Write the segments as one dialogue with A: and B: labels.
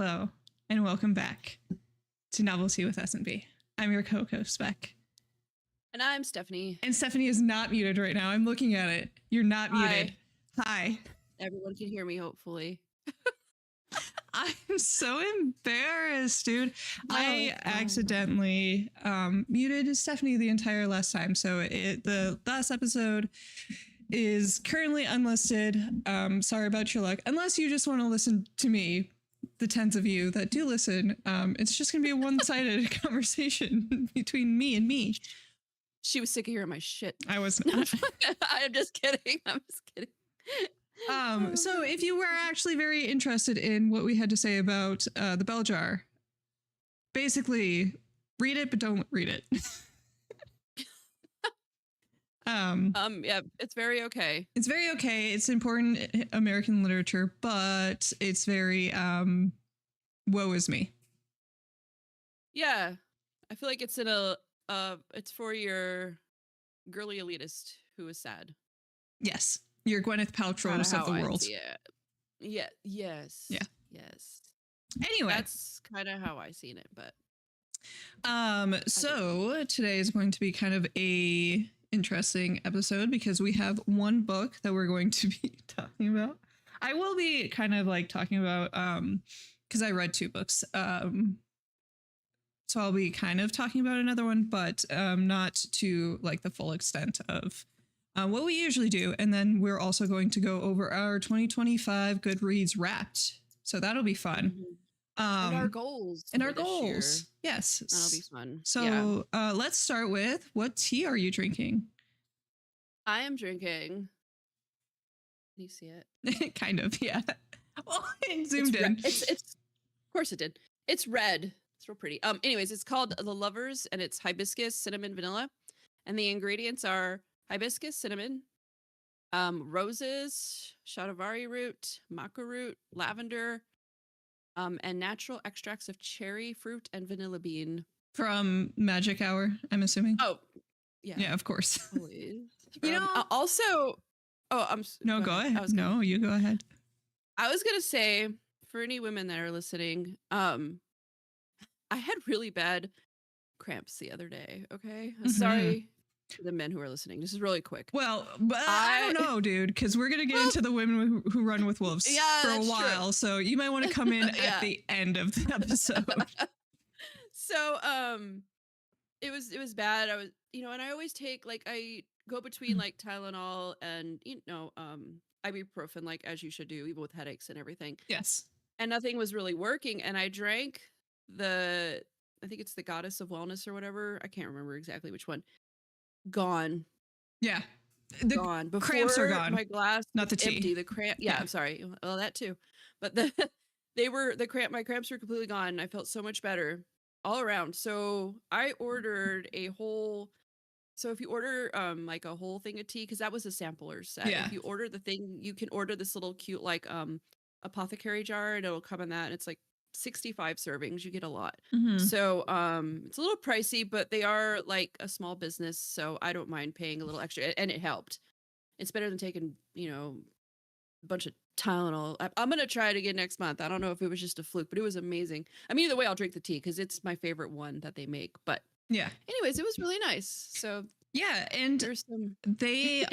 A: Hello, and welcome back to Novelty with S&B. I'm your co-host, Beck.
B: And I'm Stephanie.
A: And Stephanie is not muted right now. I'm looking at it. You're not muted. Hi.
B: Everyone can hear me, hopefully.
A: I'm so embarrassed, dude. I accidentally muted Stephanie the entire last time. So the last episode is currently unlisted. Sorry about your luck. Unless you just want to listen to me, the tens of you that do listen, it's just going to be a one-sided conversation between me and me.
B: She was sick of hearing my shit.
A: I was not.
B: I'm just kidding. I'm just kidding.
A: So if you were actually very interested in what we had to say about the bell jar, basically read it, but don't read it.
B: Yeah, it's very okay.
A: It's very okay. It's important American literature, but it's very woe is me.
B: Yeah. I feel like it's in it's for your girly elitist who is sad.
A: Yes. Your Gwyneth Paltrow's of the world.
B: Yeah. Yes.
A: Yeah.
B: Yes.
A: Anyway.
B: That's kind of how I seen it, but.
A: So today is going to be kind of a interesting episode because we have one book that we're going to be talking about. I will be kind of like talking about, because I read two books. So I'll be kind of talking about another one, but not to like the full extent of what we usually do. And then we're also going to go over our 2025 Goodreads Wrapped. So that'll be fun.
B: And our goals.
A: And our goals. Yes.
B: That'll be fun.
A: So let's start with, what tea are you drinking?
B: I am drinking. Can you see it?
A: Kind of, yeah. Well, it zoomed in.
B: It's of course it did. It's red. It's real pretty. Anyways, it's called The Lovers, and it's hibiscus, cinnamon, vanilla. And the ingredients are hibiscus, cinnamon, roses, shatavari root, maca root, lavender, and natural extracts of cherry, fruit, and vanilla bean.
A: From Magic Hour, I'm assuming.
B: Oh, yeah.
A: Yeah, of course.
B: Always.
A: You know,
B: also,
A: no, go ahead. No, you go ahead.
B: I was gonna say, for any women that are listening, I had really bad cramps the other day. Okay, sorry to the men who are listening. This is really quick.
A: Well, but I don't know, dude, because we're gonna get into the women who run with wolves for a while. True. So you might want to come in at the end of the episode.
B: So, it was bad. I was, and I always take I go between like Tylenol and ibuprofen, like as you should do, even with headaches and everything.
A: Yes.
B: And nothing was really working. And I drank I think it's the Goddess of Wellness or whatever. I can't remember exactly which one. Gone.
A: Yeah.
B: Gone. Before
A: cramps are gone.
B: My glass,
A: not the tea.
B: Empty. The cramp. Yeah, I'm sorry. Well, that too. But my cramps were completely gone. I felt so much better all around. So I ordered a whole. So if you order like a whole thing of tea, because that was a sampler set.
A: Yeah.
B: If you order the thing, you can order this little cute like apothecary jar, and it'll come in that. And it's like 65 servings. You get a lot. So it's a little pricey, but they are like a small business, so I don't mind paying a little extra, and it helped. It's better than taking a bunch of Tylenol. I'm gonna try it again next month. I don't know if it was just a fluke, but it was amazing. I mean, either way, I'll drink the tea because it's my favorite one that they make. But
A: yeah,
B: anyways, it was really nice. So
A: yeah, and
B: there's some
A: they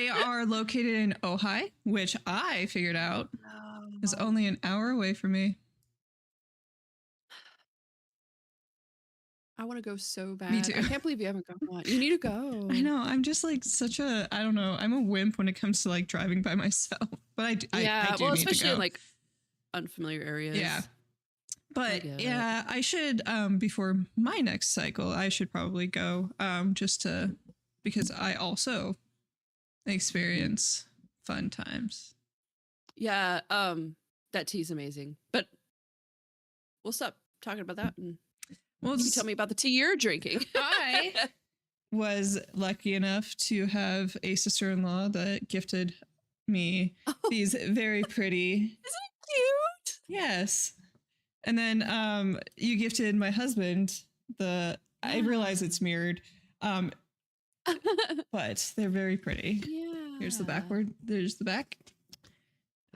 A: are located in Ojai, which I figured out is only an hour away from me.
B: I want to go so bad.
A: Me too.
B: I can't believe you haven't gone. You need to go.
A: I know. I'm just like I don't know. I'm a wimp when it comes to like driving by myself. But I do
B: well,
A: need
B: especially
A: to go.
B: in like unfamiliar areas.
A: Yeah. But yeah, I should before my next cycle, I should probably go because I also experience fun times.
B: Yeah, that tea's amazing. But we'll stop talking about that and you can tell me about the tea you're drinking.
A: I was lucky enough to have a sister-in-law that gifted me these very pretty.
B: Isn't it cute?
A: Yes. And then you gifted my husband I realize it's mirrored. But they're very pretty.
B: Yeah.
A: Here's the backward. There's the back.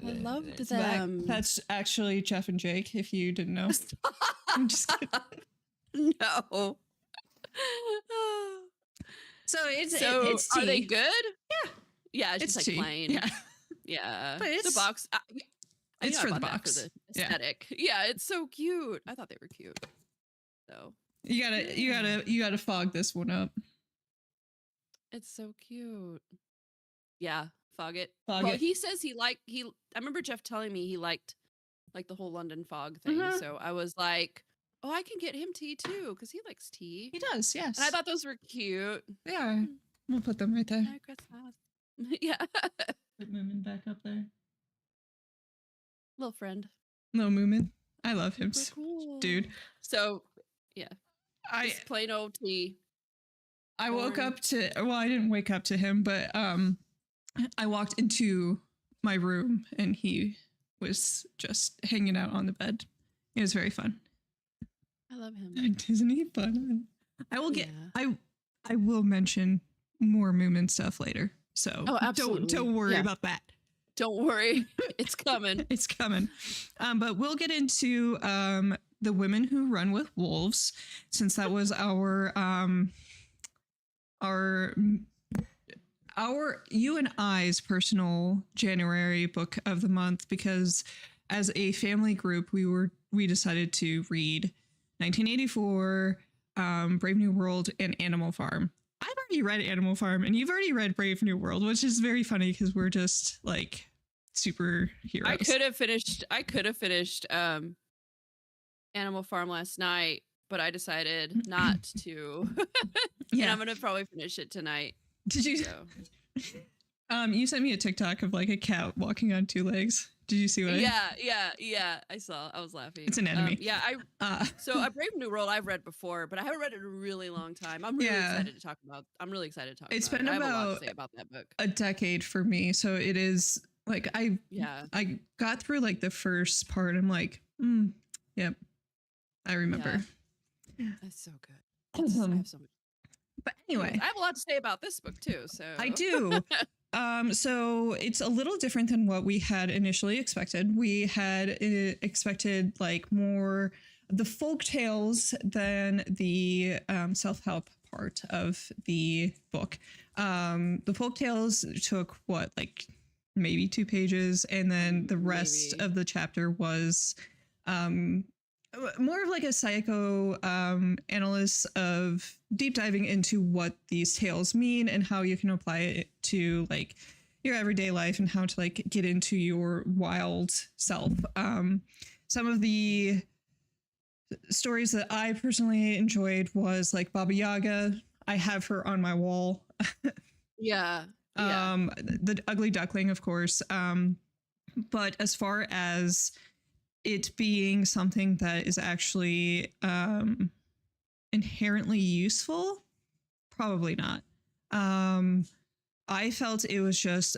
B: I loved
A: them. That's actually Jeff and Jake, if you didn't know. I'm just kidding.
B: No.
A: So it's
B: are they good?
A: Yeah.
B: Yeah, it's just like
A: tea.
B: plain.
A: Yeah.
B: Yeah.
A: But it's
B: the box.
A: it's for the box.
B: For the aesthetic. Yeah, it's so cute. I thought they were cute. So
A: you gotta fog this one up.
B: It's so cute. Yeah, fog it.
A: Fog it.
B: He says I remember Jeff telling me he liked like the whole London fog thing. So I was like, oh, I can get him tea too, because he likes tea.
A: He does, yes.
B: And I thought those were cute.
A: They are. We'll put them right there.
B: Merry Christmas. Yeah.
A: Put Moomin back up there.
B: Little friend.
A: No, Moomin. I love him.
B: Cool.
A: Dude.
B: So, yeah. Just plain old tea.
A: I woke up to, well, I didn't wake up to him, but I walked into my room and he was just hanging out on the bed. It was very fun.
B: I love him.
A: Isn't he fun? I will get, I will mention more Moomin stuff later. So don't worry about that.
B: Don't worry. It's coming.
A: It's coming. But we'll get into the Women Who Run with Wolves, since that was our you and I's personal January book of the month, because as a family group we decided to read 1984, Brave New World, and Animal Farm. I've already read Animal Farm and you've already read Brave New World, which is very funny because we're just like superheroes.
B: I could have finished Animal Farm last night, but I decided not to. Yeah, and I'm gonna probably finish it tonight.
A: Did you? So. You sent me a TikTok of like a cat walking on two legs. Did you see what?
B: Yeah. I saw. I was laughing.
A: It's an enemy.
B: So A Brave New World I've read before, but I haven't read it in a really long time. I'm really excited to talk about.
A: It's
B: been
A: about
B: I have a lot to say about that book.
A: A decade for me, so it is like I got through like the first part. I'm like, yep, I remember.
B: Yeah. That's so good. I have so much.
A: But anyway,
B: I have a lot to say about this book too. So
A: I do. So it's a little different than what we had initially expected. We had expected like more the folk tales than the self-help part of the book. The folk tales took like maybe 2 pages, and then the rest of the chapter was more of like a psychoanalyst of deep diving into what these tales mean and how you can apply it to like your everyday life and how to like get into your wild self. Some of the stories that I personally enjoyed was like Baba Yaga. I have her on my wall. The Ugly Duckling, of course. But as far as it being something that is actually inherently useful, probably not. I felt it was just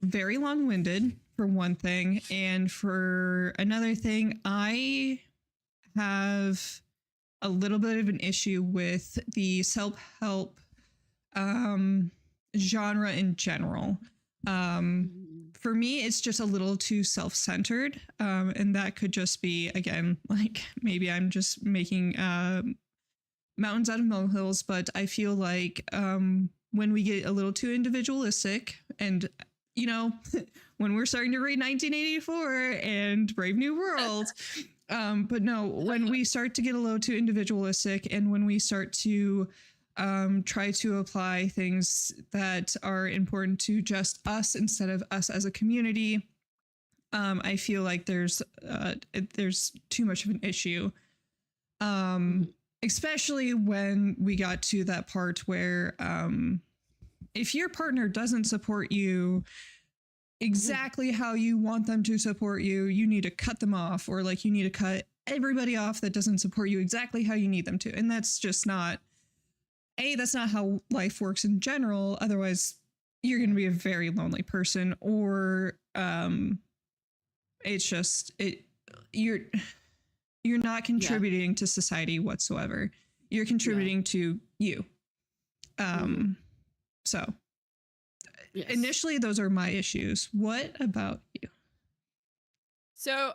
A: very long-winded for one thing, and for another thing, I have a little bit of an issue with the self-help genre in general. For me, it's just a little too self-centered, and that could just be, again, like maybe I'm just making mountains out of molehills, but I feel like when we get a little too individualistic, and you know, when we're starting to read 1984 and Brave New World, but no, when we start to get a little too individualistic, and when we start to try to apply things that are important to just us instead of us as a community, I feel like there's too much of an issue. Especially when we got to that part where if your partner doesn't support you exactly how you want them to support you, you need to cut them off, or like you need to cut everybody off that doesn't support you exactly how you need them to. And that's just not, that's not how life works in general. Otherwise, you're going to be a very lonely person, or it's just you're not contributing to society whatsoever. You're contributing to you. So initially, those are my issues. What about you?
B: So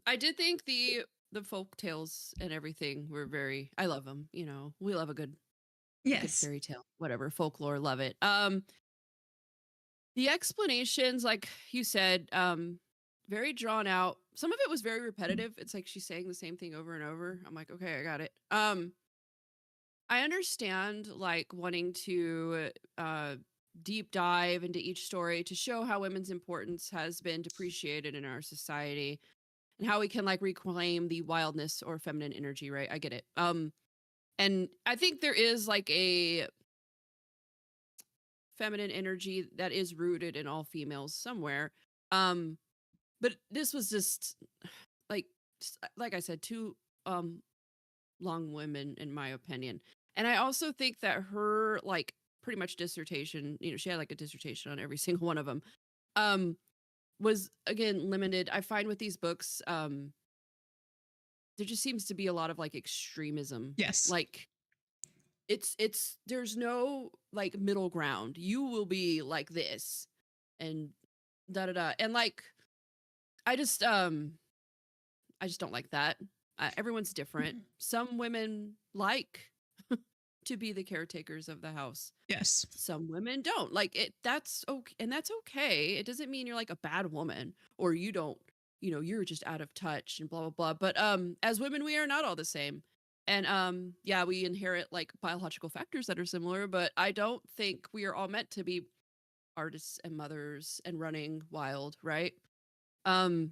B: I did think the folk tales and everything were very, I love them. You know, we love a good
A: Yes.
B: fairy tale, whatever, folklore, love it. The explanations, like you said, very drawn out. Some of it was very repetitive. It's like she's saying the same thing over and over. I'm like, okay, I got it. I understand like wanting to deep dive into each story to show how women's importance has been depreciated in our society and how we can like reclaim the wildness or feminine energy, right? I get it. And I think there is like a feminine energy that is rooted in all females somewhere. Um, but this was just like like I said, two um long women in my opinion. And I also think that her like pretty much dissertation, you know, she had like a dissertation on every single one of them. Um, was again limited. I find with these books, there just seems to be a lot of like extremism.
A: Yes.
B: Like it's there's no like middle ground. You will be like this and da da da. And like I just um I just don't like that. Everyone's different. Some women like to be the caretakers of the house.
A: Yes.
B: Some women don't. Like it that's okay, and that's okay. It doesn't mean you're like a bad woman or you don't, you know, you're just out of touch and blah blah blah. But as women we are not all the same. And yeah, we inherit like biological factors that are similar, but I don't think we are all meant to be artists and mothers and running wild, right? Um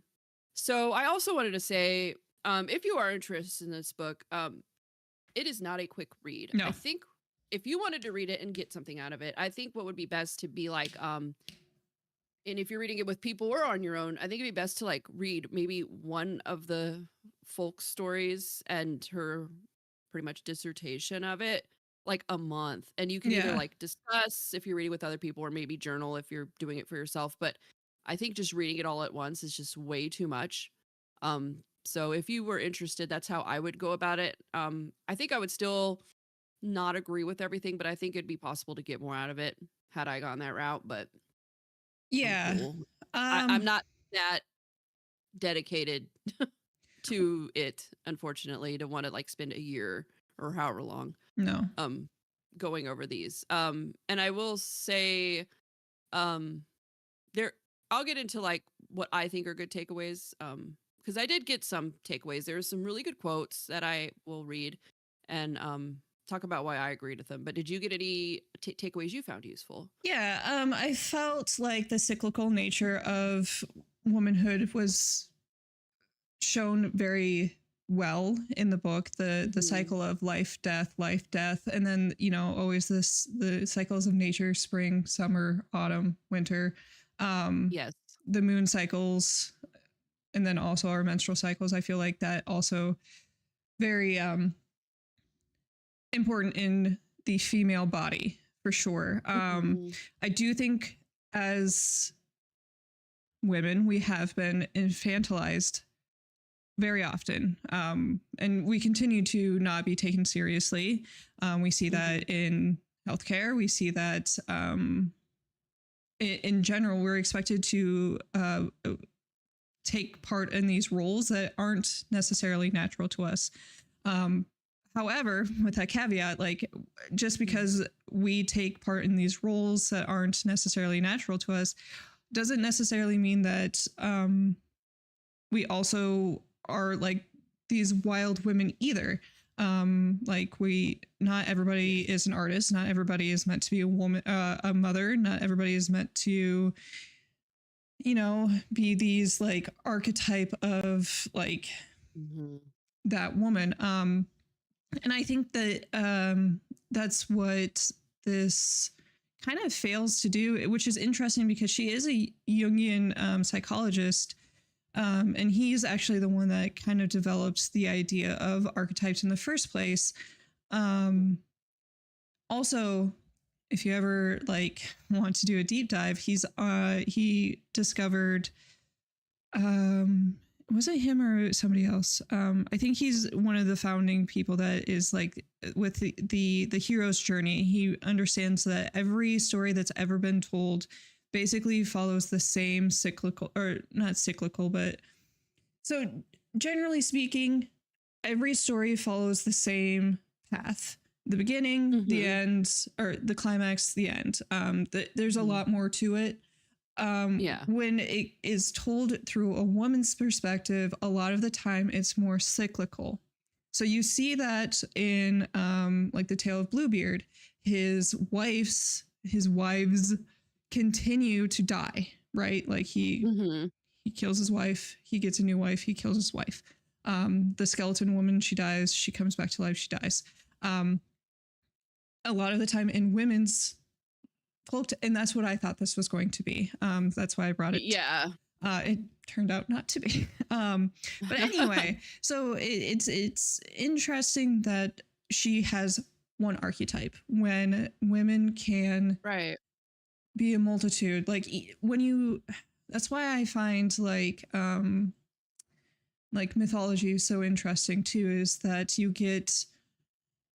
B: so I also wanted to say if you are interested in this book, it is not a quick read.
A: No.
B: I think if you wanted to read it and get something out of it, I think what would be best to be like, and if you're reading it with people or on your own, I think it'd be best to like read maybe one of the folk stories and her pretty much dissertation of it like a month. And you can either
A: Yeah.
B: like discuss if you're reading with other people or maybe journal if you're doing it for yourself. But I think just reading it all at once is just way too much. So if you were interested, that's how I would go about it. I think I would still not agree with everything, but I think it'd be possible to get more out of it had I gone that route. But I'm
A: Yeah.
B: cool. I'm not that dedicated to it, unfortunately, to want to like spend a year or however long
A: No.
B: going over these. And I will say there I'll get into like what I think are good takeaways. Because I did get some takeaways. There's some really good quotes that I will read and talk about why I agreed with them. But did you get any takeaways you found useful?
A: Yeah. I felt like the cyclical nature of womanhood was shown very well in the book. The cycle of life, death, and then, you know, always the cycles of nature: spring, summer, autumn, winter.
B: Yes.
A: The moon cycles, and then also our menstrual cycles. I feel like that also very important in the female body for sure. I do think as women we have been infantilized very often, and we continue to not be taken seriously. We see that in healthcare. We see that in general we're expected to take part in these roles that aren't necessarily natural to us. However, with that caveat, like just because we take part in these roles that aren't necessarily natural to us doesn't necessarily mean that we also are like these wild women either. Like not everybody is an artist. Not everybody is meant to be a woman, a mother. Not everybody is meant to, you know, be these like archetype of like that woman. And I think that that's what this kind of fails to do, which is interesting because she is a Jungian psychologist. And he's actually the one that kind of developed the idea of archetypes in the first place. Also, if you ever like want to do a deep dive, he discovered, was it him or somebody else? I think he's one of the founding people that is like with the hero's journey. He understands that every story that's ever been told basically follows the same cyclical, or not cyclical, but So generally speaking, every story follows the same path. The beginning, the end, or the climax, the end. There's a lot more to it. When it is told through a woman's perspective, a lot of the time it's more cyclical. So you see that in like the Tale of Bluebeard, his wives continue to die, right? Like he kills his wife, he gets a new wife, he kills his wife. The skeleton woman, she dies, she comes back to life, she dies. A lot of the time in women's folk, and that's what I thought this was going to be. That's why I brought it.
B: Yeah.
A: It turned out not to be. But anyway, so it's interesting that she has one archetype when women can be a multitude. Like when you, that's why I find like mythology so interesting too, is that you get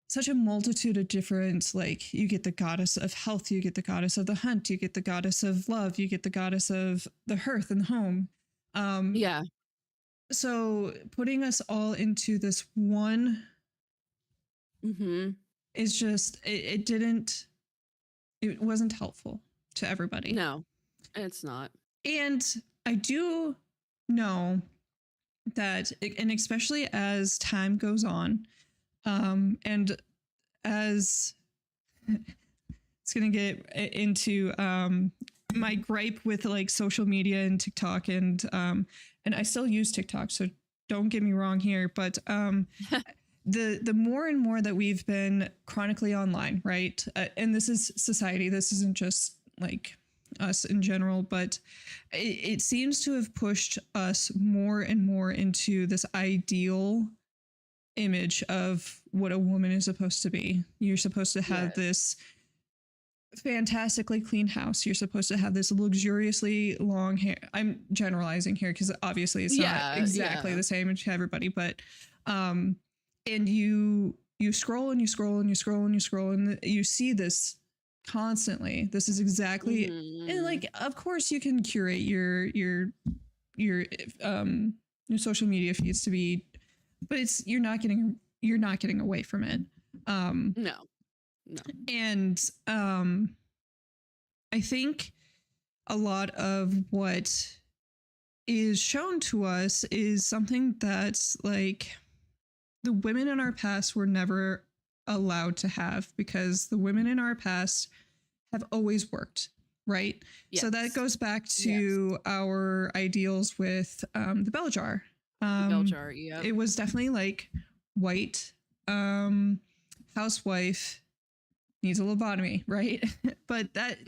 A: such a multitude of different, like you get the goddess of health, you get the goddess of the hunt, you get the goddess of love, you get the goddess of the hearth and the home. So putting us all into this one is just, it wasn't helpful to everybody.
B: No, it's not.
A: And I do know that, and especially as time goes on, and as it's going to get into my gripe with like social media and TikTok, and I still use TikTok, so don't get me wrong here, but the more and more that we've been chronically online, right? And this is society, this isn't just like us in general, but it seems to have pushed us more and more into this ideal image of what a woman is supposed to be. You're supposed to have this fantastically clean house. You're supposed to have this luxuriously long hair. I'm generalizing here because obviously it's not exactly the same to everybody, but and you scroll and you scroll and you scroll and you scroll and you see this constantly. This is exactly and like of course you can curate your social media feeds to be, but it's you're not getting away from it.
B: No.
A: And I think a lot of what is shown to us is something that's like the women in our past were never allowed to have, because the women in our past have always worked, right? Yes. So that goes back to our ideals with the bell jar. Bell jar, yeah. It was definitely like white housewife needs a lobotomy, right? But that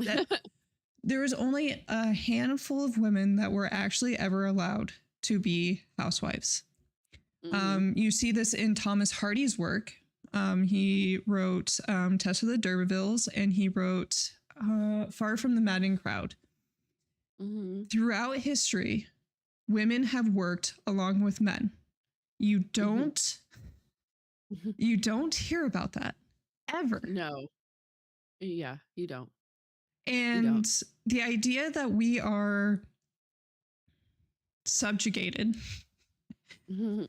A: there was only a handful of women that were actually ever allowed to be housewives. You see this in Thomas Hardy's work. He wrote Tess of the D'Urbervilles, and he wrote Far from the Madding Crowd. Throughout history, women have worked along with men. You don't hear about that ever.
B: No. Yeah, you don't.
A: And the idea that we are subjugated and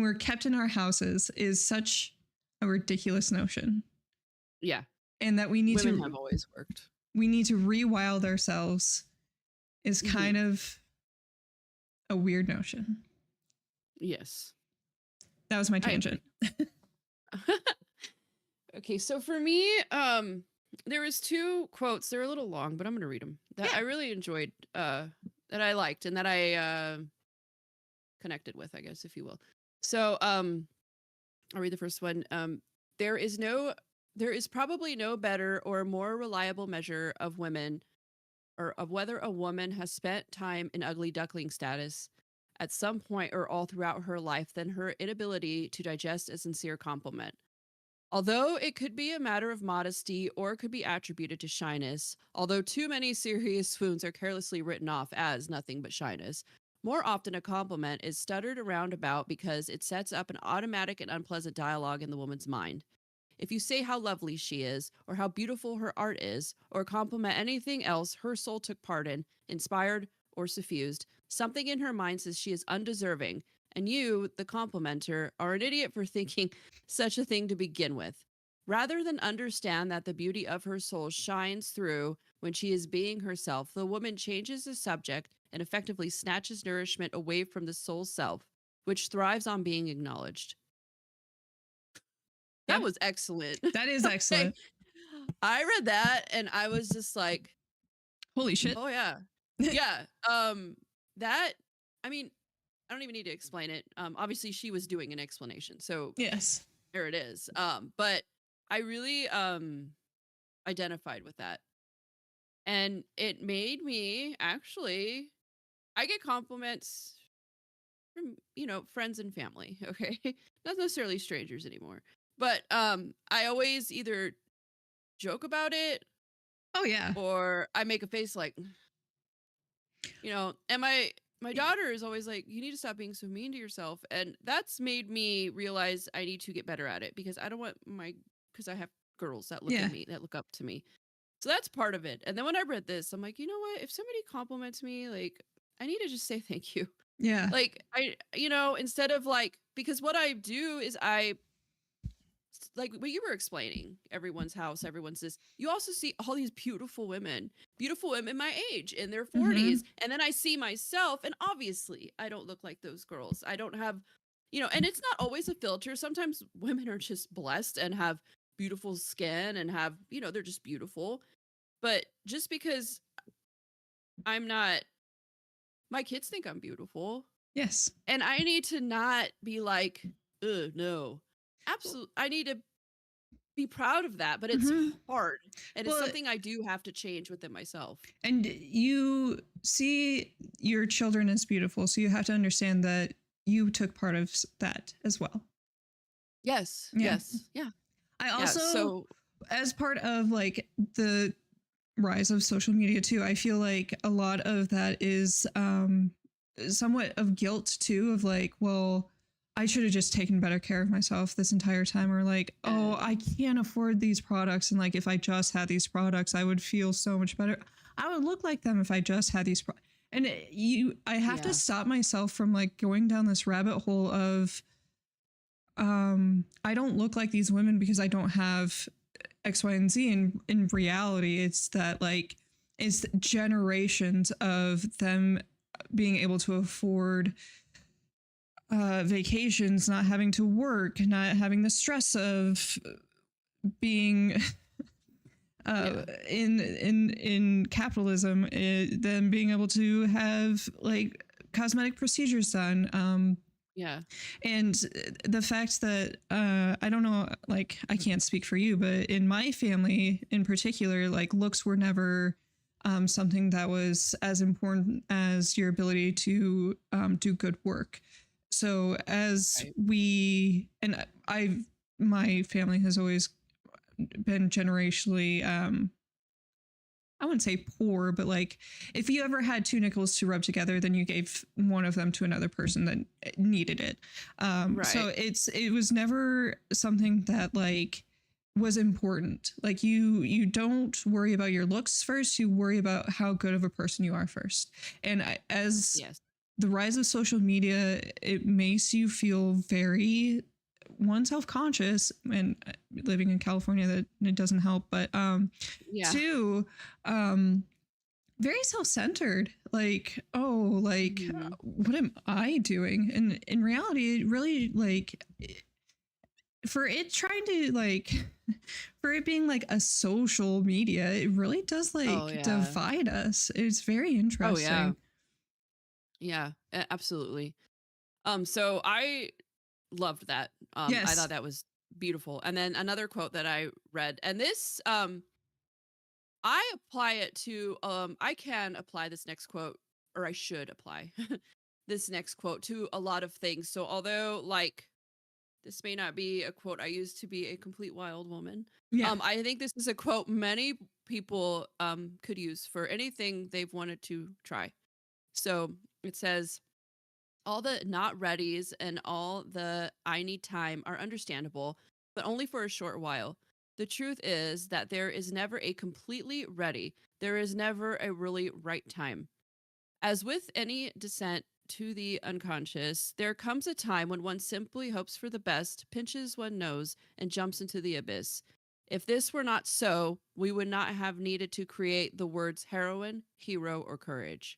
A: we're kept in our houses is such a ridiculous notion.
B: Yeah.
A: And that we need
B: Women have always worked.
A: We need to rewild ourselves is kind of a weird notion.
B: Yes.
A: That was my tangent.
B: Okay, so for me, there was two quotes. They're a little long, but I'm going to read them. That I really enjoyed, that I liked, and that I connected with, I guess, if you will. So I'll read the first one. There is probably no better or more reliable measure of women, or of whether a woman has spent time in ugly duckling status at some point or all throughout her life than her inability to digest a sincere compliment. Although it could be a matter of modesty or could be attributed to shyness, although too many serious swoons are carelessly written off as nothing but shyness, more often a compliment is stuttered around about because it sets up an automatic and unpleasant dialogue in the woman's mind. If you say how lovely she is, or how beautiful her art is, or compliment anything else her soul took part in, inspired or suffused, Something in her mind says she is undeserving, and you, the complimenter, are an idiot for thinking such a thing to begin with. Rather than understand that the beauty of her soul shines through when she is being herself, the woman changes the subject and effectively snatches nourishment away from the soul self, which thrives on being acknowledged. That
A: Yep.
B: was excellent.
A: That is excellent.
B: I read that and I was just like,
A: holy shit.
B: oh yeah. Yeah. That, I mean, I don't even need to explain it. Obviously she was doing an explanation. So
A: Yes.
B: there it is. But I really identified with that. And it made me actually, I get compliments from, friends and family. Okay. Not necessarily strangers anymore. But I always either joke about it
A: Oh yeah.
B: or I make a face like, and my daughter is always like, you need to stop being so mean to yourself. And that's made me realize I need to get better at it, because I don't want because I have girls that look at me, that look up to me. So that's part of it. And then when I read this, I'm like, you know what? If somebody compliments me, like, I need to just say thank you.
A: Yeah.
B: Like, instead of like, because what I do is like what you were explaining, everyone's house, everyone's this. You also see all these beautiful women my age in their 40s. And then I see myself, and obviously I don't look like those girls. I don't have, and it's not always a filter. Sometimes women are just blessed and have beautiful skin and have, they're just beautiful. But just because I'm not, my kids think I'm beautiful.
A: Yes.
B: And I need to not be like, no. Absolutely. I need to be proud of that, but it's hard. And it's something I do have to change within myself.
A: And you see your children as beautiful, so you have to understand that you took part of that as well.
B: Yes. Yeah. Yes. Yeah.
A: I also, as part of like the rise of social media too, I feel like a lot of that is somewhat of guilt too, of like, well, I should have just taken better care of myself this entire time, or like, oh, I can't afford these products, and like if I just had these products I would feel so much better. I would look like them if I just had these and I have to stop myself from like going down this rabbit hole of I don't look like these women because I don't have X, Y, and Z. And in reality, it's that like it's generations of them being able to afford vacations, not having to work, not having the stress of being in capitalism, them being able to have like cosmetic procedures done. And the fact that I don't know, like I can't speak for you, but in my family in particular, like looks were never something that was as important as your ability to do good work. So as my family has always been generationally, I wouldn't say poor, but like if you ever had two nickels to rub together, then you gave one of them to another person that needed it. So it was never something that like was important. Like you don't worry about your looks first, you worry about how good of a person you are first. And the rise of social media, it makes you feel very self-conscious, and living in California, that it doesn't help, but two, very self-centered, like, oh, like what am I doing? And in reality, it really like for it being like a social media, it really does like divide us. It's very interesting.
B: Yeah, absolutely. So I loved that. I thought that was beautiful. And then another quote that I read, and this, I apply it to, I can apply this next quote, or I should apply this next quote to a lot of things. So although like this may not be a quote I used to be a complete wild woman, I think this is a quote many people could use for anything they've wanted to try. So it says, all the not readies and all the I need time are understandable, but only for a short while. The truth is that there is never a completely ready. There is never a really right time. As with any descent to the unconscious, there comes a time when one simply hopes for the best, pinches one's nose, and jumps into the abyss. If this were not so, we would not have needed to create the words heroine, hero, or courage.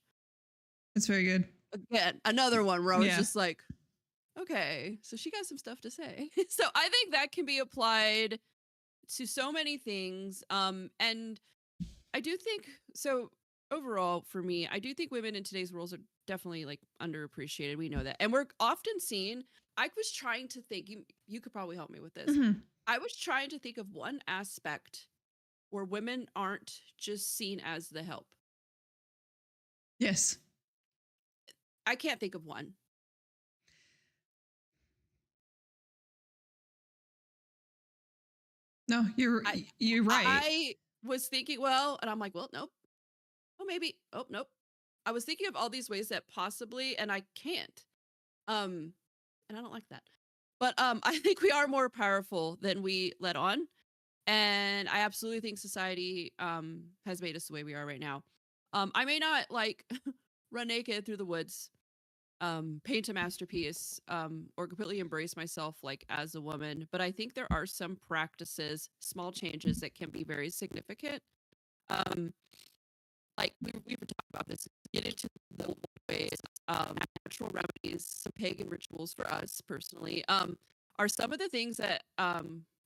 A: It's very good.
B: Again, another one where I was just like, okay, so she got some stuff to say. So I think that can be applied to so many things. And I do think, so overall for me, I do think women in today's world are definitely like underappreciated. We know that. And we're often seen, I was trying to think, you could probably help me with this. I was trying to think of one aspect where women aren't just seen as the help.
A: Yes.
B: I can't think of one.
A: No, you're right.
B: I was thinking, well, and I'm like, well, nope. Oh, maybe. Oh, nope. I was thinking of all these ways that possibly, and I can't. And I don't like that. But I think we are more powerful than we let on. And I absolutely think society has made us the way we are right now. I may not like run naked through the woods, paint a masterpiece, or completely embrace myself like as a woman, but I think there are some practices, small changes that can be very significant. Like we were talking about this, get into the ways, natural remedies, some pagan rituals for us personally, are some of the things that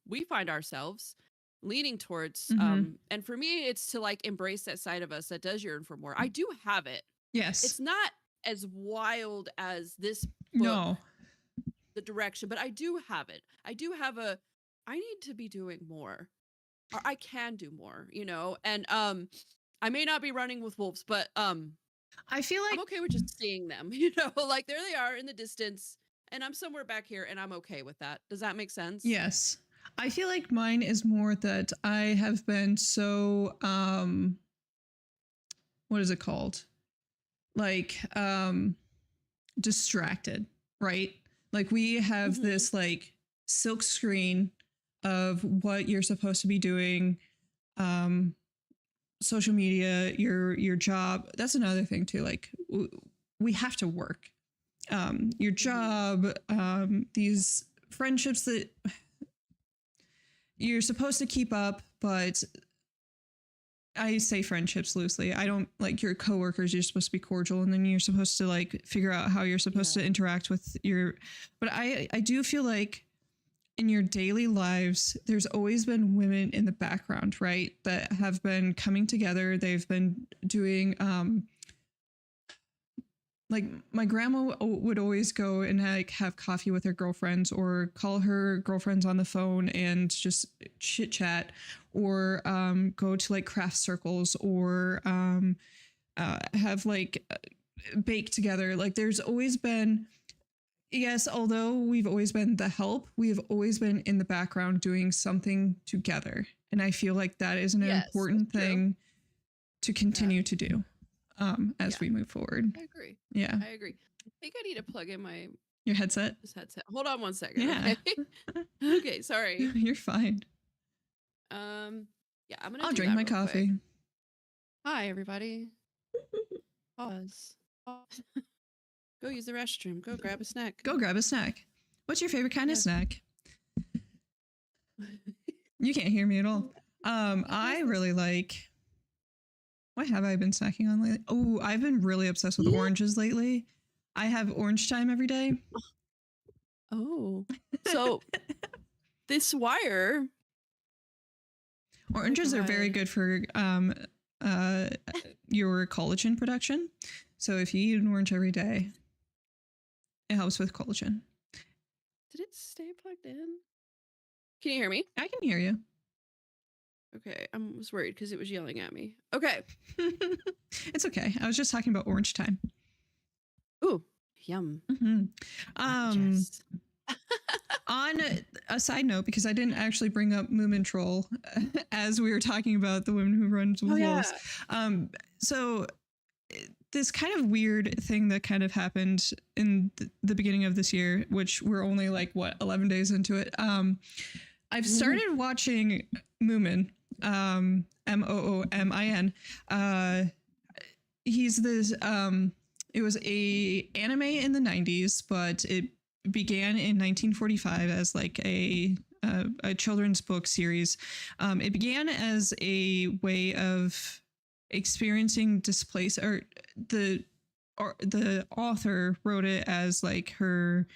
B: we find ourselves leaning towards. And for me, it's to like embrace that side of us that does yearn for more. I do have it.
A: Yes.
B: It's not as wild as this book,
A: no,
B: the direction, but I do have it. I do have I need to be doing more, or I can do more, you know? And I may not be running with wolves, but
A: I feel like
B: I'm okay with just seeing them, you know, like there they are in the distance and I'm somewhere back here and I'm okay with that. Does that make sense?
A: Yes. I feel like mine is more that I have been so what is it called? Like distracted, right? Like we have this like silk screen of what you're supposed to be doing, social media, your job. That's another thing too. Like we have to work. Your job, these friendships that you're supposed to keep up, but I say friendships loosely. I don't like your coworkers. You're supposed to be cordial, and then you're supposed to like figure out how you're supposed to interact with your. But I do feel like in your daily lives, there's always been women in the background, right? That have been coming together. They've been doing like my grandma would always go and like have coffee with her girlfriends or call her girlfriends on the phone and just chit chat, or go to like craft circles, or have like bake together. Like there's always been, yes, although we've always been the help, we've always been in the background doing something together. And I feel like that is an important thing to continue to do. As we move forward.
B: I agree.
A: Yeah.
B: I agree. I think I need to plug in
A: your headset.
B: This headset. Hold on one second.
A: Yeah.
B: Okay, okay, sorry.
A: You're fine.
B: Yeah, I'm gonna
A: I'll drink my coffee.
B: Quick. Hi, everybody. Pause. Go use the restroom. Go grab a snack.
A: Go grab a snack. What's your favorite kind of snack? You can't hear me at all. I really like. What have I been snacking on lately? Oh, I've been really obsessed with oranges lately. I have orange time every day.
B: Oh, so this wire.
A: Oranges are very good for your collagen production. So if you eat an orange every day, it helps with collagen.
B: Did it stay plugged in? Can you hear me?
A: I can hear you.
B: Okay, I was worried because it was yelling at me. Okay.
A: It's okay. I was just talking about orange time.
B: Ooh, yum.
A: Yes. On a side note, because I didn't actually bring up Moomin Troll as we were talking about the women who run with wolves. So this kind of weird thing that kind of happened in the beginning of this year, which we're only like, 11 days into it. I've started watching Moomin, Moomin. he's this it was a anime in the 90s, but it began in 1945 as like a children's book series. It began as a way of experiencing displace, or the author wrote it as like her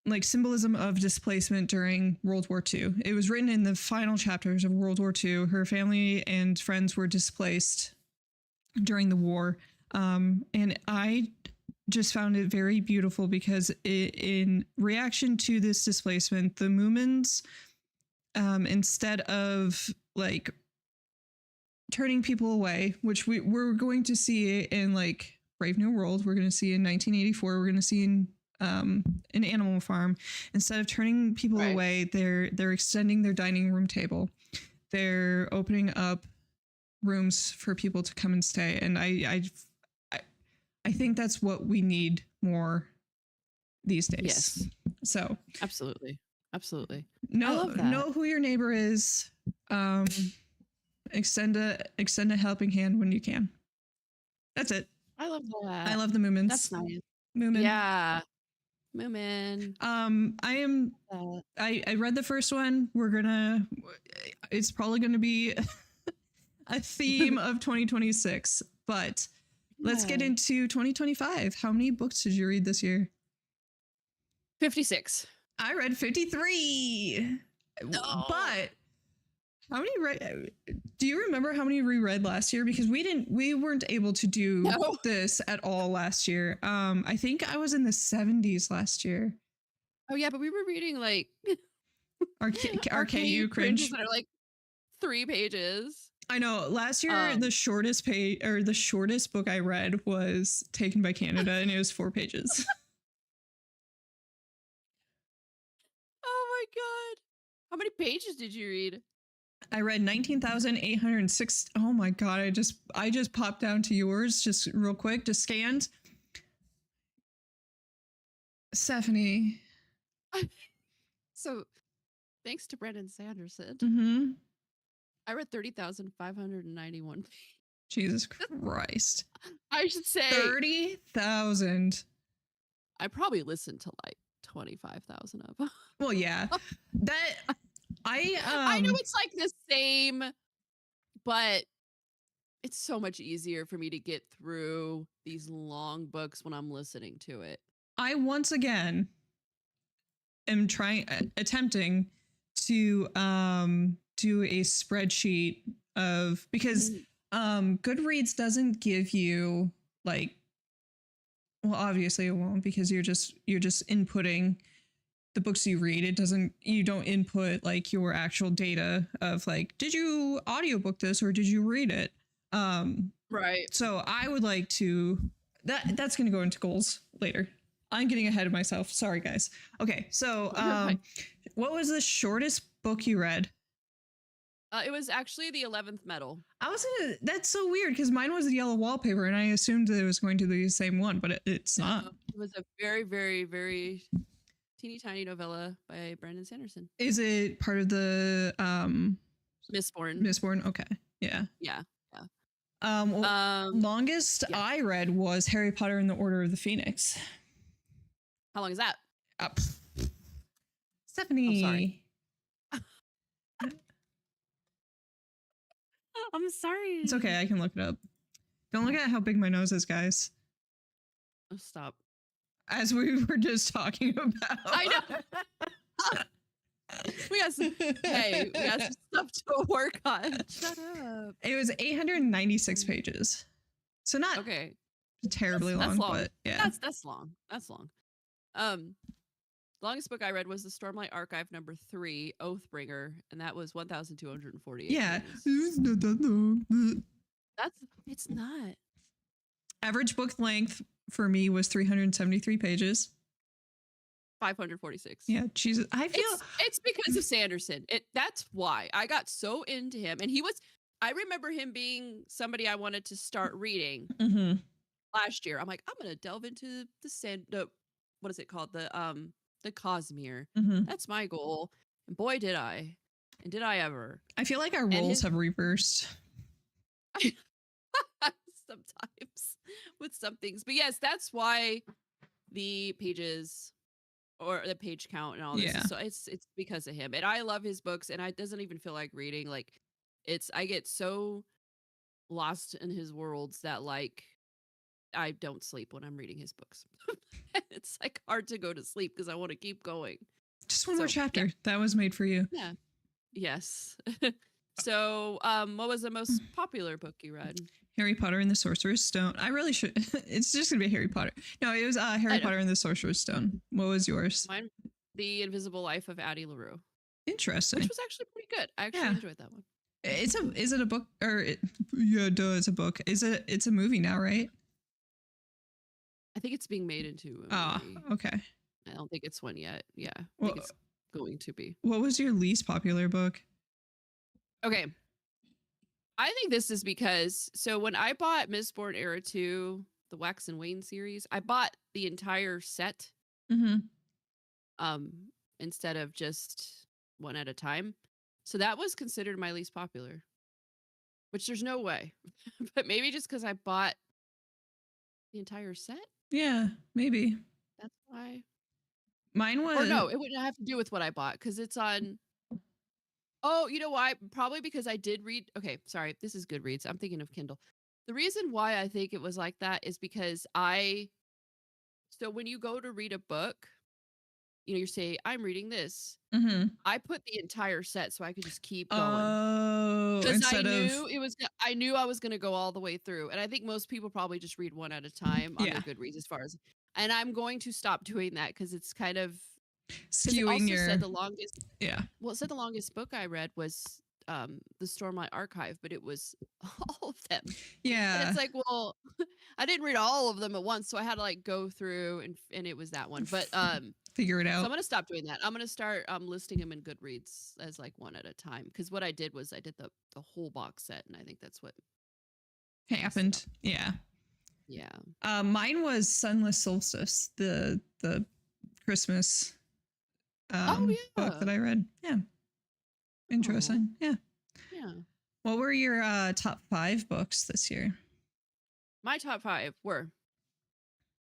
A: like symbolism of displacement during World War II. It was written in the final chapters of World War II. Her family and friends were displaced during the war. And I just found it very beautiful because in reaction to this displacement, the Moomins, instead of like turning people away, which we're going to see in like Brave New World, we're going to see in 1984, we're going to see in Animal Farm, instead of turning people away, they're extending their dining room table. They're opening up rooms for people to come and stay. And I think that's what we need more these days.
B: Yes.
A: So
B: Absolutely.
A: know who your neighbor is. Extend a helping hand when you can. That's it.
B: I love that.
A: I love the Moomins.
B: That's nice.
A: Moomin.
B: Yeah. Moomin.
A: I read the first one. It's probably gonna be a theme of 2026, but let's get into 2025. How many books did you read this year?
B: 56.
A: I read 53.
B: No.
A: But how many do you remember how many reread last year? Because we weren't able to do this at all last year. I think I was in the 70s last year.
B: Oh yeah, but we were reading like
A: RKU cringe
B: that are like 3 pages.
A: I know. Last year, the shortest book I read was Taken by Canada, and it was 4 pages.
B: Oh my god! How many pages did you read?
A: I read 19,806. Oh my god! I just popped down to yours just real quick, just scanned. Stephanie.
B: So, thanks to Brandon Sanderson.
A: Mm-hmm.
B: I read 30,591.
A: Jesus Christ.
B: I should say
A: 30,000.
B: I probably listened to like 25,000 of them.
A: Well, yeah. That
B: I know it's like the same, but it's so much easier for me to get through these long books when I'm listening to it.
A: I once again am attempting to do a spreadsheet of, because Goodreads doesn't give you like, well, obviously it won't, because you're just inputting the books you read. You don't input like your actual data of like, did you audiobook this or did you read it?
B: Right.
A: So I would like to, that's going to go into goals later. I'm getting ahead of myself. Sorry, guys. Okay. So, what was the shortest book you read?
B: It was actually the 11th Metal.
A: That's so weird because mine was the Yellow Wallpaper and I assumed that it was going to be the same one, but it's not.
B: It was a very, very, very teeny tiny novella by Brandon Sanderson.
A: Is it part of the
B: Mistborn?
A: Okay. Yeah.
B: Yeah.
A: Longest I read was Harry Potter and the Order of the Phoenix.
B: How long is that?
A: Stephanie.
B: I'm sorry. I'm sorry.
A: It's okay. I can look it up. Don't look at how big my nose is, guys.
B: Oh, stop.
A: As we were just talking about.
B: I know. we got some stuff to work on. Shut up.
A: It was 896 pages. So not terribly long, but yeah.
B: That's long. That's long. Longest book I read was the Stormlight Archive number 3, Oathbringer, and that was 1,248.
A: Yeah.
B: It's not that long. It's not.
A: Average book length for me was 373 pages.
B: 546.
A: Yeah, Jesus. I feel
B: it's because of Sanderson. That's why I got so into him, and I remember him being somebody I wanted to start reading last year. I'm like, I'm gonna delve into the what is it called? The Cosmere. That's my goal. And boy, did I. And did I ever.
A: I feel like our roles have reversed.
B: sometimes with some things. But yes, that's why the pages or the page count and all this.
A: Yeah.
B: So it's because of him. And I love his books, and it doesn't even feel like reading. Like I get so lost in his worlds that like I don't sleep when I'm reading his books. It's like hard to go to sleep because I want to keep going.
A: Just one more
B: So,
A: chapter
B: yeah.
A: that was made for you.
B: Yeah. Yes. So, what was the most popular book you read?
A: Harry Potter and the Sorcerer's Stone. I really should. It's just gonna be Harry Potter. No, it was Harry Potter and the Sorcerer's Stone. What was yours?
B: Mine, The Invisible Life of Addie LaRue.
A: Interesting.
B: Which was actually pretty good. I actually enjoyed that one.
A: Is it a book or it's a book. It's a movie now, right?
B: I think it's being made into a movie.
A: Okay.
B: I don't think it's one yet. Yeah. I think it's going to be.
A: What was your least popular book?
B: Okay. I think this is because, so when I bought Mistborn Era 2, the Wax and Wayne series, I bought the entire set instead of just one at a time. So that was considered my least popular, which there's no way. But maybe just because I bought the entire set?
A: Yeah, maybe.
B: That's why.
A: Mine was...
B: Or no, it wouldn't have to do with what I bought because it's on... Oh, you know why? Probably because I did read... Okay, sorry. This is Goodreads. I'm thinking of Kindle. The reason why I think it was like that is because So when you go to read a book, you say, I'm reading this. I put the entire set so I could just keep going.
A: Oh,
B: because I knew I was going to go all the way through. And I think most people probably just read one at a time on their Goodreads as far as... And I'm going to stop doing that because it's kind of...
A: skewing your...
B: said the longest...
A: Yeah.
B: Well, it said the longest book I read was the Stormlight Archive, but it was all of them.
A: Yeah.
B: And it's like, well, I didn't read all of them at once, so I had to like go through and it was that one. But
A: figure it out.
B: So I'm gonna stop doing that. I'm gonna start listing them in Goodreads as like one at a time. Because what I did was I did the whole box set, and I think that's what
A: happened. Yeah.
B: Yeah.
A: Mine was Sunless Solstice, the Christmas book that I read. Yeah. Interesting. Yeah. What were your top 5 books this year?
B: My top 5 were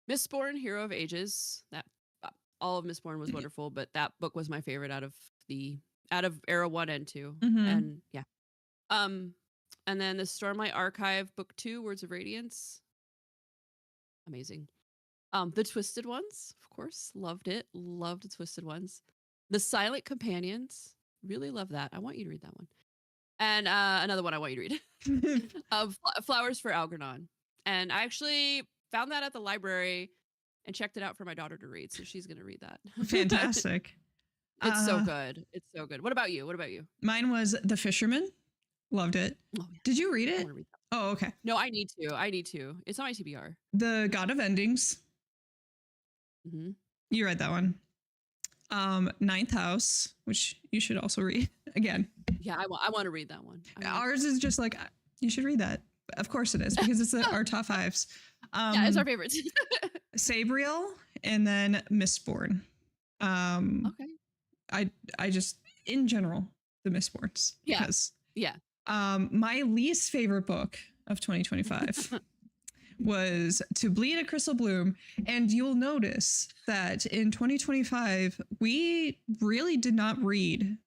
B: Mistborn, Hero of Ages. That all of Mistborn was wonderful, but that book was my favorite out of Era 1 and 2. And yeah. And then the Stormlight Archive, Book 2, Words of Radiance. Amazing. The Twisted Ones, of course. Loved it. Loved the Twisted Ones. The Silent Companions. Really love that. I want you to read that one. And another one I want you to read. Flowers for Algernon. And I actually found that at the library and checked it out for my daughter to read. So she's going to read that.
A: Fantastic.
B: It's so good. It's so good. What about you?
A: Mine was The Fisherman. Loved it. Oh, yeah. Did you read it?
B: Read
A: oh, okay.
B: No, I need to. It's on my TBR.
A: The God of Endings. You read that one. Ninth House, which you should also read again.
B: Yeah, I want to read that one.
A: Ours is just like, you should read that. Of course it is, because it's our top 5s.
B: Yeah, it's our favorites.
A: Sabriel and then Mistborn.
B: Okay.
A: I just, in general, the Mistborns. Because, my least favorite book of 2025 was To Bleed a Crystal Bloom. And you'll notice that in 2025, we really did not read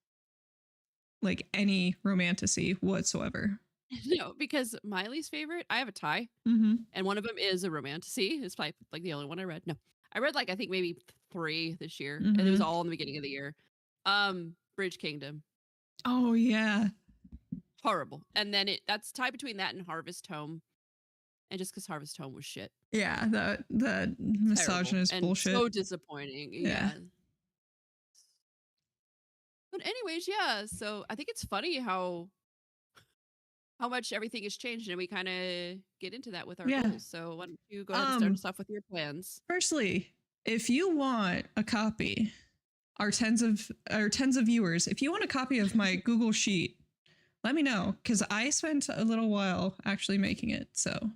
A: like any romantasy whatsoever.
B: No, because my least favorite, I have a tie. And one of them is a romantasy. It's probably like the only one I read. No, I read like, I think maybe 3 this year. And it was all in the beginning of the year. Bridge Kingdom.
A: Oh, yeah.
B: Horrible. And then that's tied between that and Harvest Home. And just because Harvest Home was shit.
A: Yeah, the misogynist bullshit.
B: So disappointing. Yeah. But anyways, yeah. So I think it's funny how much everything has changed, and we kind of get into that with our goals. So why don't you go ahead and start us off with your plans?
A: Firstly, if you want a copy, our tens of viewers, if you want a copy of my Google Sheet, let me know, because I spent a little while actually making it. So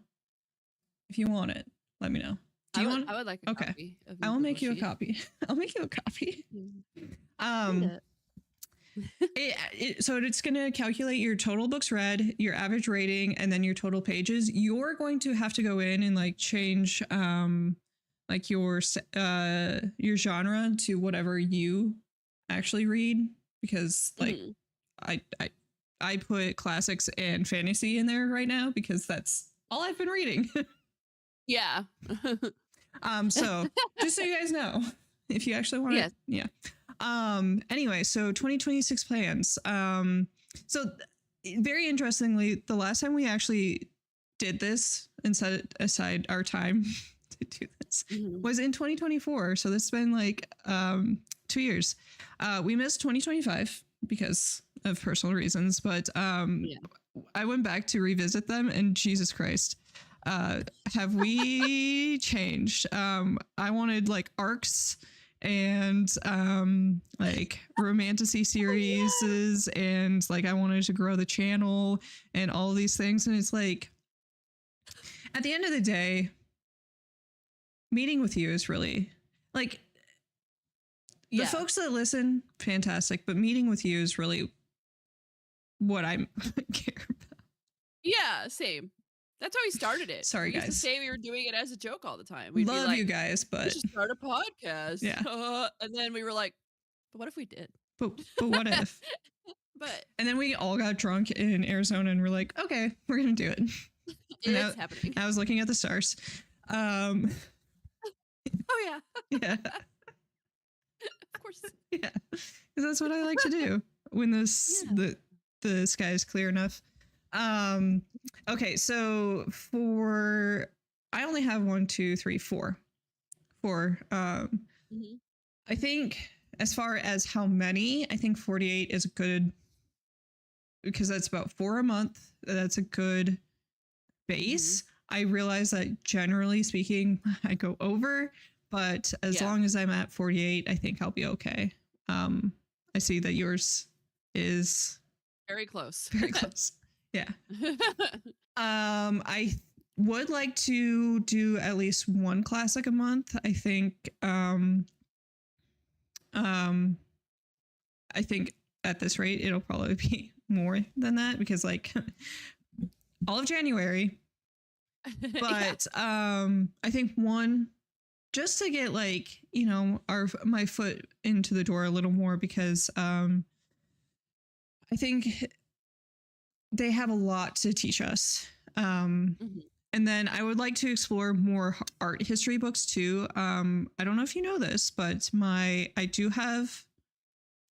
A: if you want it, let me know. I
B: would like a copy.
A: I will make you a copy. I'll make you a copy. So it's going to calculate your total books read, your average rating, and then your total pages. You're going to have to go in and like change like your genre to whatever you actually read, because like I put classics and fantasy in there right now because that's all I've been reading.
B: Yeah.
A: So just so you guys know, if you actually want to,
B: Yes.
A: Anyway, so 2026 plans. So very interestingly, the last time we actually did this and set aside our time to do this was in 2024. So this has been like 2 years. We missed 2025 because of personal reasons, but I went back to revisit them, and Jesus Christ, have we changed? I wanted like arcs and like romantasy series, and like I wanted to grow the channel and all these things. And it's like, at the end of the day, meeting with you is really like the folks that listen, fantastic, but meeting with you is really what I care about.
B: Yeah, same. That's how we started it.
A: Sorry,
B: we used
A: guys.
B: to say we were doing it as a joke all the time. We'd
A: love
B: be like,
A: you guys, but
B: we should start a podcast.
A: Yeah.
B: And then we were like, but what if we did?
A: But what if? And then we all got drunk in Arizona and we're like, okay, we're gonna do it.
B: It's happening.
A: I was looking at the stars.
B: Oh yeah.
A: Yeah.
B: Of course.
A: Yeah. Because that's what I like to do when the sky is clear enough. Okay, so I only have 1, 2, 3, 4. I think as far as how many, I think 48 is a good, because that's about 4 a month. That's a good base. I realize that generally speaking, I go over, but as long as I'm at 48, I think I'll be okay. I see that yours is
B: very close.
A: Very close. Yeah. I would like to do at least one classic a month. I think at this rate it'll probably be more than that, because like all of January. But I think one, just to get like, you know, my foot into the door a little more, because I think they have a lot to teach us. And then I would like to explore more art history books too. I don't know if you know this, but I do have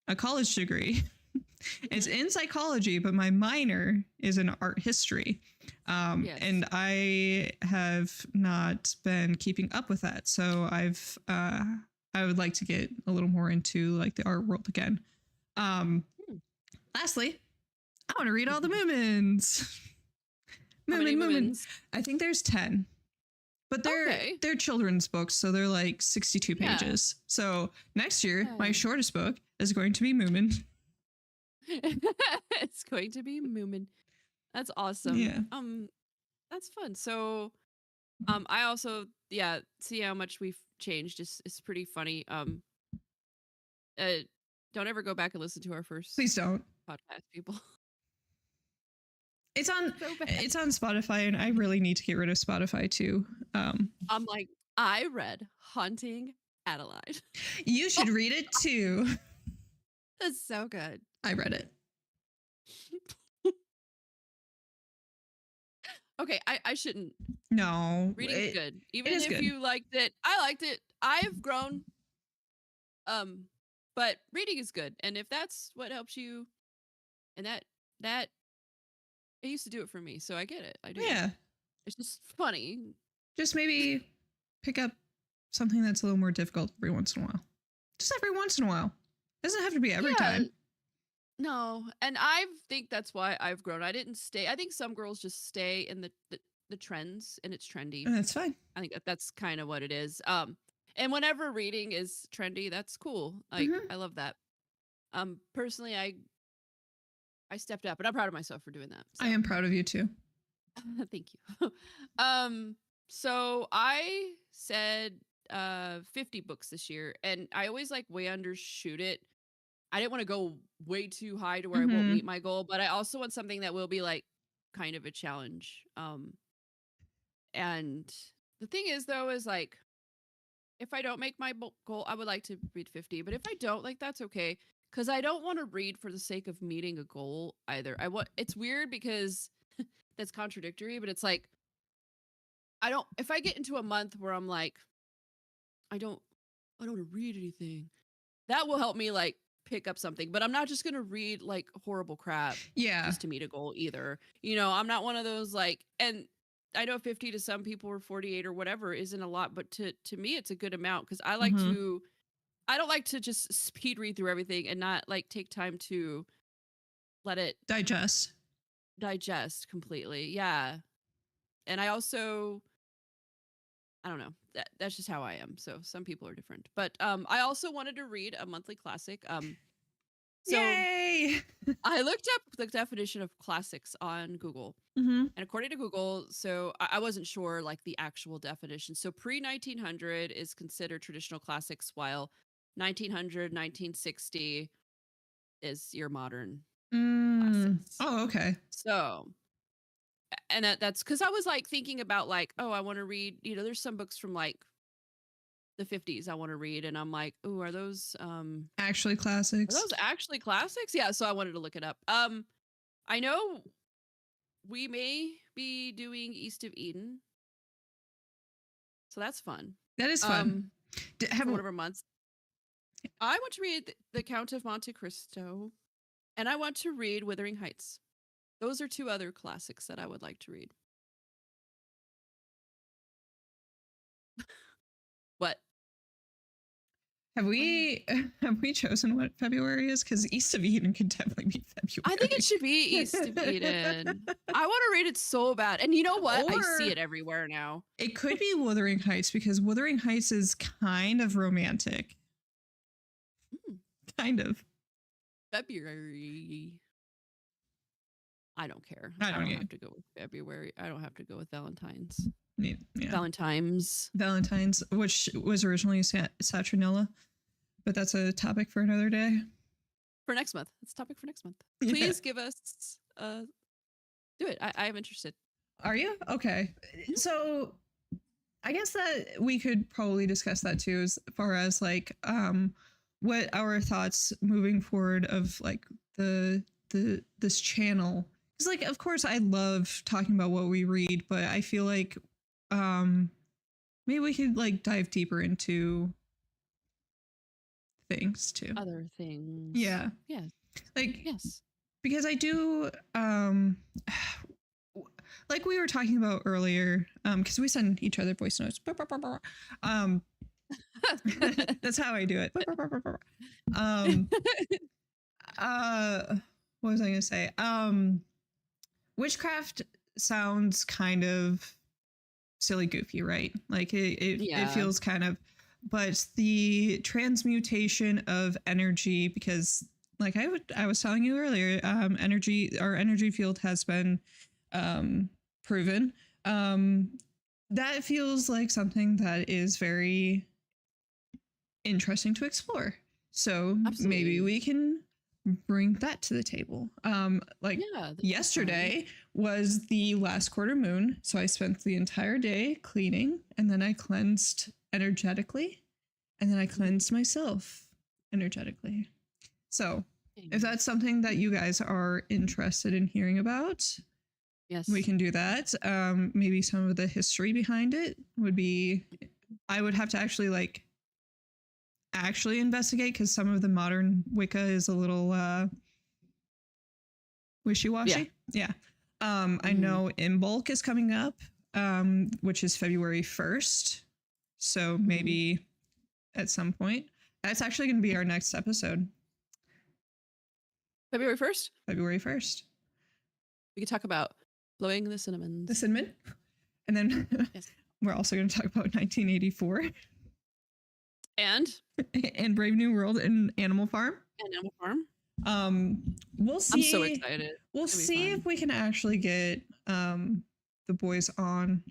A: a college degree. It's in psychology, but my minor is in art history. And I have not been keeping up with that. So I would like to get a little more into like the art world again. Lastly, I want to read all the Moomins. Moomin. I think there's 10. But they're children's books, so they're like 62 pages. So next year, my shortest book is going to be Moomin.
B: It's going to be Moomin. That's awesome.
A: Yeah.
B: That's fun. So I also see how much we've changed. It's pretty funny. Don't ever go back and listen to our first
A: Please don't.
B: podcast, people.
A: It's on Spotify, and I really need to get rid of Spotify too.
B: I'm like, I read Haunting Adelaide.
A: You should read it too.
B: That's so good.
A: I read it.
B: Okay, I shouldn't.
A: No.
B: Reading is good. Even if
A: good.
B: you liked it, I liked it. I've grown. But reading is good. And if that's what helps you, and that it used to do it for me, so I get it. I do.
A: Yeah.
B: It's just funny.
A: Just maybe pick up something that's a little more difficult every once in a while. Just every once in a while. Doesn't have to be every time.
B: No, and I think that's why I've grown. I didn't stay. I think some girls just stay in the trends, and it's trendy.
A: And that's fine.
B: I think that's kind of what it is. And whenever reading is trendy, that's cool. Like I love that. Personally, I stepped up, and I'm proud of myself for doing that. So.
A: I am proud of you too.
B: Thank you. So I said 50 books this year, and I always like way undershoot it. I didn't want to go way too high to where I won't meet my goal, but I also want something that will be like kind of a challenge. And the thing is though, is like, if I don't make my goal, I would like to read 50, but if I don't, like, that's okay. Cause I don't want to read for the sake of meeting a goal either. It's weird because that's contradictory, but it's like, if I get into a month where I'm like, I don't want to read anything, that will help me like pick up something, but I'm not just going to read like horrible crap just to meet a goal either. You know, I'm not one of those like, and I know 50 to some people or 48 or whatever isn't a lot, but to me, it's a good amount. Cause I don't like to just speed read through everything and not like take time to let it
A: digest
B: completely. Yeah. And I also, I don't know. That's just how I am. So some people are different. But I also wanted to read a monthly classic. So
A: Yay!
B: I looked up the definition of classics on Google.
A: And
B: according to Google, so I wasn't sure like the actual definition. So pre-1900 is considered traditional classics, while 1900, 1960 is your modern classics.
A: Oh, okay.
B: So, and that's because I was like thinking about like, oh, I want to read, there's some books from like the 50s I want to read, and I'm like, oh, are those
A: actually classics?
B: Are those actually classics? Yeah, so I wanted to look it up. I know we may be doing East of Eden, so that's fun.
A: That is fun.
B: Have one of our months. I want to read The Count of Monte Cristo, and I want to read Wuthering Heights. Those are two other classics that I would like to read. What?
A: Have we chosen what February is? Because East of Eden could definitely be February.
B: I think it should be East of Eden. I want to read it so bad. And you know what? I see it everywhere now.
A: It could be Wuthering Heights, because Wuthering Heights is kind of romantic. Kind of.
B: February. I don't care. I don't have to go with February. I don't have to go with Valentine's.
A: Yeah.
B: Valentine's,
A: which was originally Saturnilla, but that's a topic for another day.
B: For next month. It's a topic for next month. Please give us do it. I am interested.
A: Are you? Okay. So I guess that we could probably discuss that too, as far as like what our thoughts moving forward of like this channel. Because like, of course I love talking about what we read, but I feel like maybe we could like dive deeper into things too.
B: Other things.
A: Yeah.
B: Yes.
A: Like,
B: yes.
A: Because I do like we were talking about earlier, because we send each other voice notes. That's how I do it. What was I gonna say? Witchcraft sounds kind of silly goofy, right? Like it feels kind of, but the transmutation of energy, because like I was telling you earlier, our energy field has been proven. That feels like something that is very interesting to explore. So maybe we can bring that to the table. Yesterday was the last quarter moon, so I spent the entire day cleaning, and then I cleansed energetically, and then I cleansed myself energetically. So if that's something that you guys are interested in hearing about, yes, we can do that. Maybe some of the history behind it would be, I would have to actually investigate, because some of the modern Wicca is a little wishy-washy. Yeah. I know Imbolc is coming up, which is February 1st. So maybe at some point, that's actually going to be our next episode.
B: February 1st?
A: February 1st.
B: We could talk about blowing the cinnamon.
A: The cinnamon. And then we're also going to talk about 1984. And Brave New World and Animal Farm. We'll see.
B: I'm so excited.
A: We'll see if we can actually get the boys on.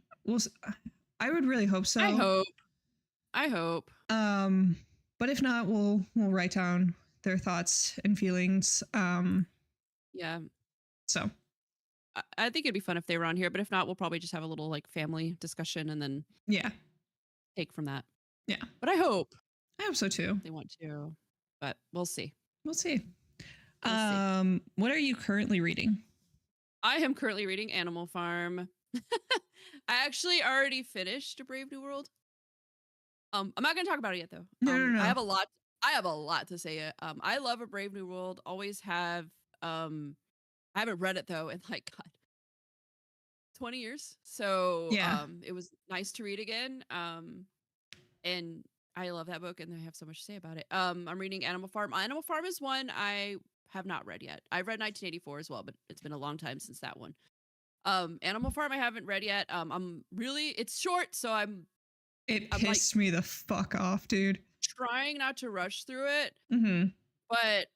A: I would really hope so.
B: I hope.
A: But if not, we'll write down their thoughts and feelings.
B: Yeah.
A: So
B: I think it'd be fun if they were on here, but if not, we'll probably just have a little like family discussion and then
A: yeah,
B: take from that.
A: yeah,
B: But I hope
A: I hope so too.
B: they want to, but we'll see.
A: We'll see.
B: We'll see.
A: What are you currently reading?
B: I am currently reading Animal Farm. I actually already finished A Brave New World. I'm not gonna talk about it yet though.
A: No.
B: I have a lot to say. I love A Brave New World. Always have. I haven't read it though in like God, 20 years. So
A: Yeah.
B: it was nice to read again. And I love that book and I have so much to say about it. I'm reading Animal Farm. Animal Farm is one I have not read yet. I've read 1984 as well, but it's been a long time since that one. Animal Farm I haven't read yet. It's short, so I'm
A: pissed me the fuck off, dude.
B: Trying not to rush through it.
A: Mm-hmm.
B: But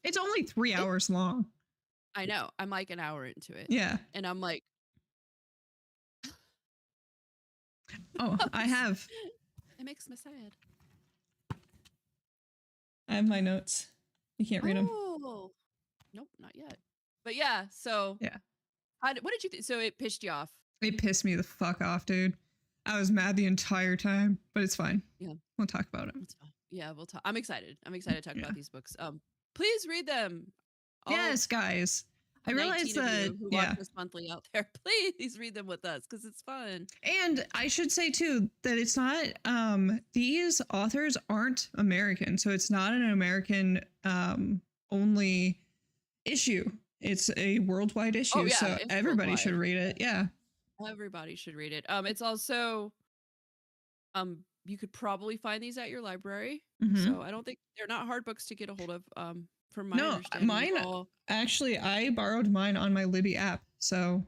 A: it's only 3 hours long.
B: I know. I'm like an hour into it.
A: Yeah.
B: And I'm like,
A: oh, I have.
B: It makes me sad.
A: I have my notes. You can't read them.
B: Oh, nope, not yet. But yeah, so
A: yeah.
B: What did you think? So it pissed you off?
A: It pissed me the fuck off, dude. I was mad the entire time, but it's fine.
B: Yeah,
A: we'll talk about it.
B: It's fine. Yeah, we'll talk. I'm excited. To talk about these books. Please read them.
A: Yes, guys. I realize that
B: who watch this monthly out there, please read them with us because it's fun.
A: And I should say too that it's not these authors aren't American, so it's not an American only issue. It's a worldwide issue. Oh, yeah, so everybody worldwide. Should read it. Yeah.
B: Everybody should read it. It's also you could probably find these at your library. Mm-hmm. So I don't think they're not hard books to get a hold of. From my understanding.
A: Mine actually, I borrowed mine on my Libby app. So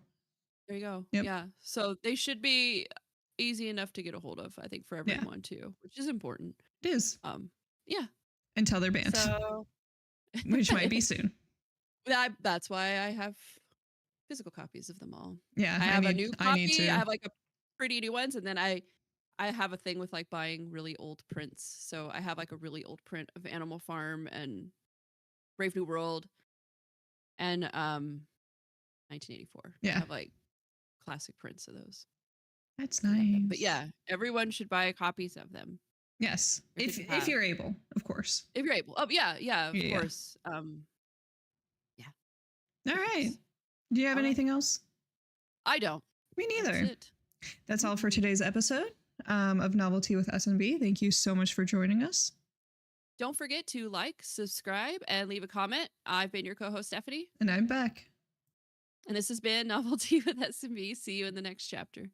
B: there you go. Yep. Yeah. So they should be easy enough to get a hold of, I think, for everyone too, which is important.
A: It is.
B: Yeah.
A: Until they're banned. So which might be soon.
B: That's why I have physical copies of them all.
A: Yeah.
B: I have a new copy. I have like a pretty new ones, and then I have a thing with like buying really old prints. So I have like a really old print of Animal Farm and Brave New World and 1984.
A: Yeah.
B: I have like classic prints of those.
A: That's nice.
B: But yeah, everyone should buy copies of them.
A: Yes. If you're able, of course.
B: If you're able. Oh yeah, of course. Yeah.
A: All right. Do you have anything else?
B: I don't.
A: Me neither. That's all for today's episode of Novelty with S&B. Thank you so much for joining us.
B: Don't forget to like, subscribe, and leave a comment. I've been your co-host, Stephanie.
A: And I'm Beck.
B: And this has been Novelty with S&B. See you in the next chapter.